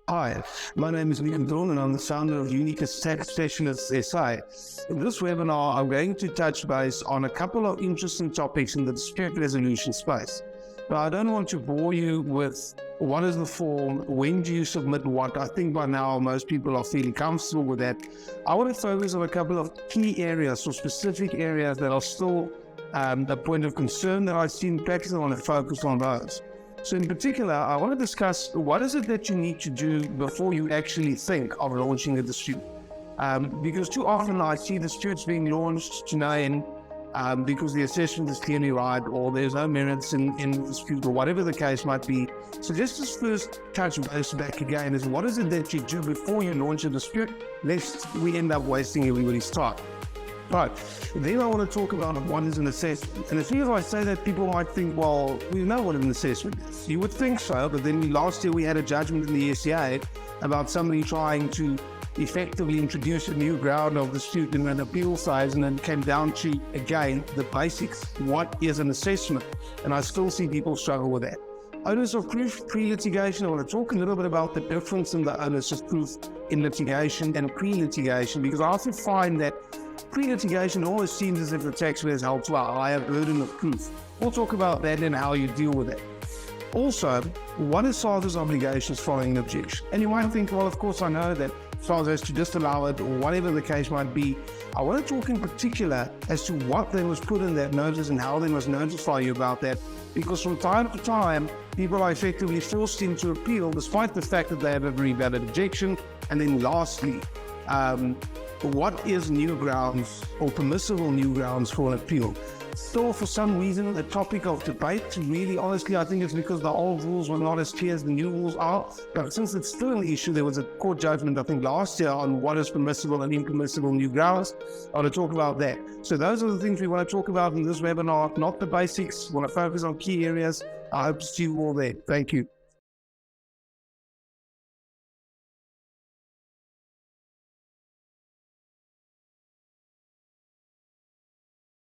Hi, my name is Nick Dawn and I'm the founder of Unique Tax Specialists SA. In this webinar, I'm going to touch base on a couple of interesting topics in the dispute resolution space. But I don't want to bore you with what is the form, when do you submit what. I think by now most people are feeling comfortable with that. I want to focus on a couple of key areas or specific areas that are still a point of concern that I see in practice. I want to focus on those. So in particular, I want to discuss what is it that you need to do before you actually think of launching a dispute. Because too often I see disputes being launched today because the assessment is clearly right, or there's no merits in the dispute, or whatever the case might be. So just as first touch base back again is what is it that you do before you launch a dispute, lest we end up wasting everybody's time. Right, then I want to talk about what is an assessment. And as soon as I say that, people might think, well, we know what an assessment is. You would think so, but then last year we had a judgment in the SCA about somebody trying to effectively introduce a new ground of dispute in an appeal phase, and then came down to, again, the basics. What is an assessment? And I still see people struggle with that. Onus of proof pre-litigation. I want to talk a little bit about the difference in the onus of proof in litigation and pre-litigation, because I often find that pre-litigation always seems as if the taxpayer is held to a higher burden of proof. We'll talk about that and how you deal with it. Also, what is SARS's obligations following an objection? And you might think, well, of course I know that SARS has to disallow it, or whatever the case might be. I want to talk in particular as to what they must put in that notice and how they must notify you about that, because from time to time, people are effectively forced into appeal despite the fact that they have a very valid objection. And then lastly, what is new grounds or permissible new grounds for an appeal? Still, for some reason, a topic of debate. Really, honestly, I think it's because the old rules were not as clear as the new rules are. But since it's still an issue, there was a court judgment, I think, last year on what is permissible and impermissible new grounds. I want to talk about that. So those are the things we want to talk about in this webinar, not the basics. We want to focus on key areas. I hope to see you all there. Thank you.